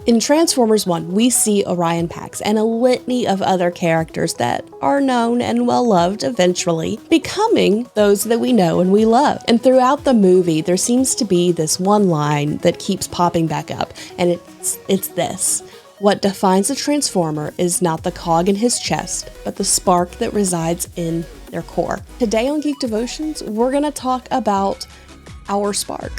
In Transformers 1, we see Orion Pax and a litany of other characters that are known and well-loved eventually, becoming those that we know and we love. And throughout the movie, there seems to be this one line that keeps popping back up, and it's this. What defines a Transformer is not the cog in his chest, but the spark that resides in their core. Today on Geek Devotions, we're going to talk about our spark.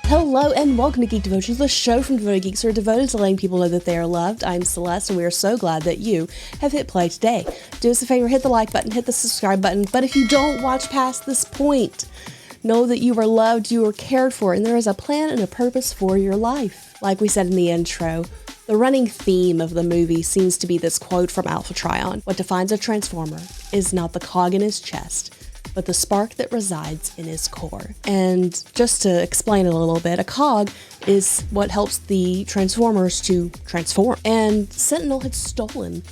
Hello and welcome to Geek Devotions, the show from devoted geeks who are devoted to letting people know that they are loved. I'm Celeste and we are so glad that you have hit play today. Do us a favor, hit the like button, hit the subscribe button, but if you don't watch past this point, know that you are loved, you are cared for, and there is a plan and a purpose for your life. Like we said in the intro, the running theme of the movie seems to be this quote from Alpha Trion. What defines a Transformer is not the cog in his chest, but the spark that resides in his core. And just to explain a little bit, a cog is what helps the Transformers to transform. And Sentinel had stolen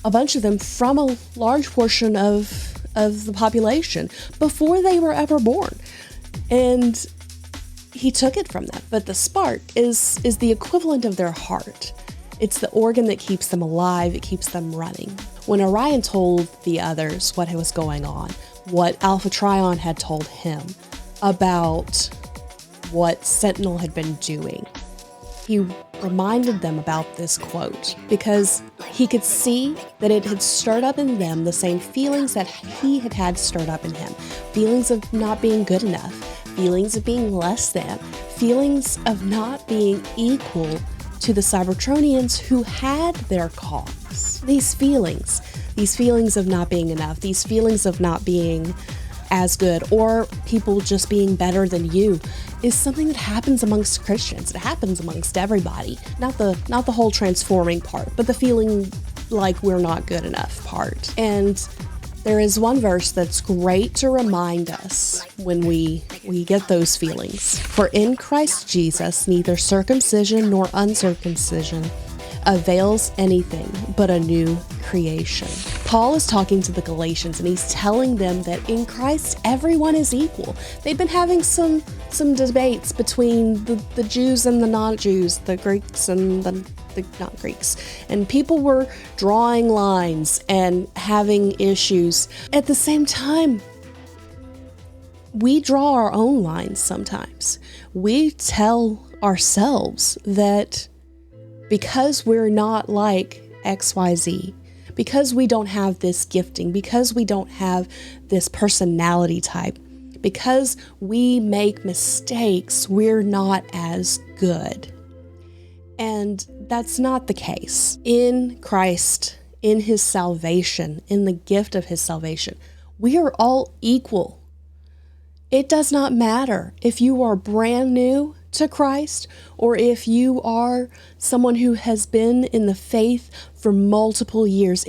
a bunch of them from a large portion of the population before they were ever born. And he took it from them. But the spark is the equivalent of their heart. It's the organ that keeps them alive, it keeps them running. When Orion told the others what was going on, what Alpha Trion had told him about what Sentinel had been doing, he reminded them about this quote because he could see that it had stirred up in them the same feelings that he had had stirred up in him. Feelings of not being good enough, feelings of being less than, feelings of not being equal to the Cybertronians who had their cogs. These feelings of not being enough, these feelings of not being as good, or people just being better than you, is something that happens amongst Christians. It happens amongst everybody. Not the whole transforming part, but the feeling like we're not good enough part. And there is one verse that's great to remind us when we get those feelings. For in Christ Jesus, neither circumcision nor uncircumcision avails anything but a new creation. Paul is talking to the Galatians and he's telling them that in Christ everyone is equal. They've been having some debates between the Jews and the non-Jews, the Greeks and the not Greeks, and people were drawing lines and having issues. At the same time, we draw our own lines sometimes. We tell ourselves that because we're not like XYZ, because we don't have this gifting, because we don't have this personality type, because we make mistakes, we're not as good. And that's not the case. In Christ, in his salvation, in the gift of his salvation, we are all equal. It does not matter if you are brand new to Christ or if you are someone who has been in the faith for multiple years.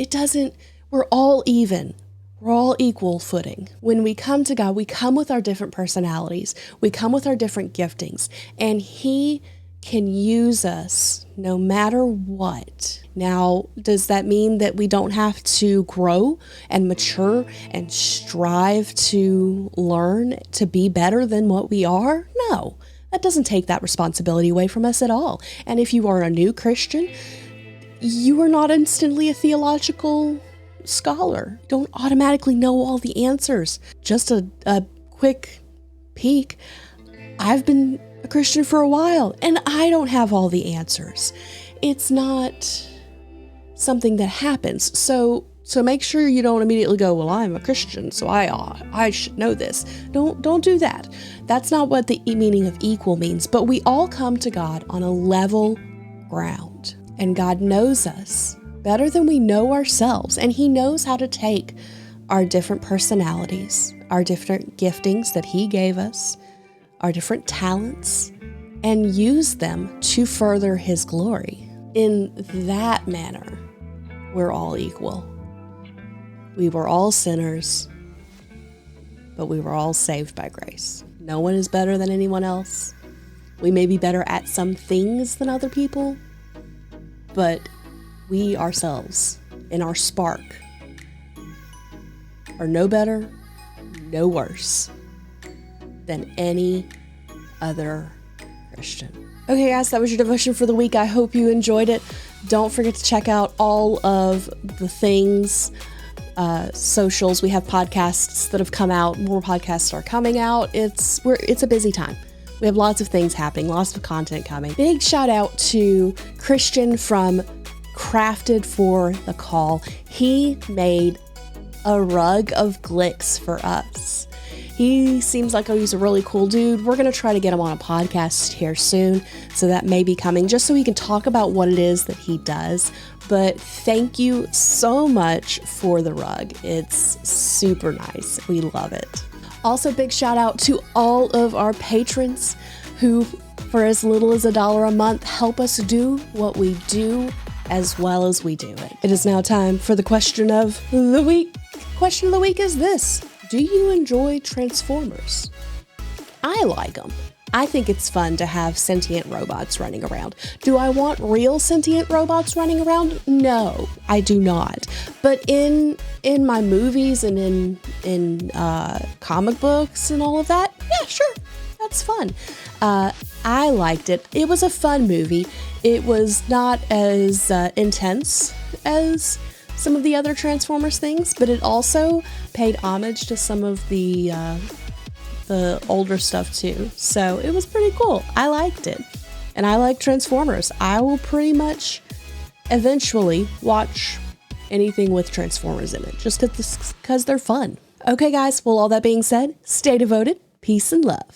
We're all even. We're all equal footing. When we come to God, we come with our different personalities. We come with our different giftings, and he can use us no matter what. Now, does that mean that we don't have to grow and mature and strive to learn to be better than what we are? No, that doesn't take that responsibility away from us at all. And if you are a new Christian, you are not instantly a theological scholar. You don't automatically know all the answers. Just a quick peek. I've been a Christian for a while, and I don't have all the answers. It's not something that happens. So make sure you don't immediately go, well, I'm a Christian, so I should know this. Don't do that. That's not what the meaning of equal means. But we all come to God on a level ground, and God knows us better than we know ourselves, and he knows how to take our different personalities, our different giftings that he gave us, our different talents, and use them to further his glory. In that manner, we're all equal. We were all sinners, but we were all saved by grace. No one is better than anyone else. We may be better at some things than other people, but we ourselves, in our spark, are no better, no worse than any other Christian. Okay, guys, that was your devotion for the week. I hope you enjoyed it. Don't forget to check out all of the things, socials. We have podcasts that have come out. More podcasts are coming out. It's a busy time. We have lots of things happening, lots of content coming. Big shout out to Christian from Crafted for the Call. He made a rug of Glicks for us. He seems like he's a really cool dude. We're going to try to get him on a podcast here soon, so that may be coming, just so he can talk about what it is that he does. But thank you so much for the rug. It's super nice. We love it. Also, big shout out to all of our patrons who, for as little as $1 a month, help us do what we do as well as we do it. It is now time for the question of the week. Question of the week is this: do you enjoy Transformers? I like them. I think it's fun to have sentient robots running around. Do I want real sentient robots running around? No, I do not. But in my movies and in comic books and all of that, yeah, sure, that's fun. I liked it. It was a fun movie. It was not as intense as some of the other Transformers things, but it also paid homage to some of the older stuff too. So it was pretty cool. I liked it. And I like Transformers. I will pretty much eventually watch anything with Transformers in it, just because they're fun. Okay, guys, well, all that being said, stay devoted, peace and love.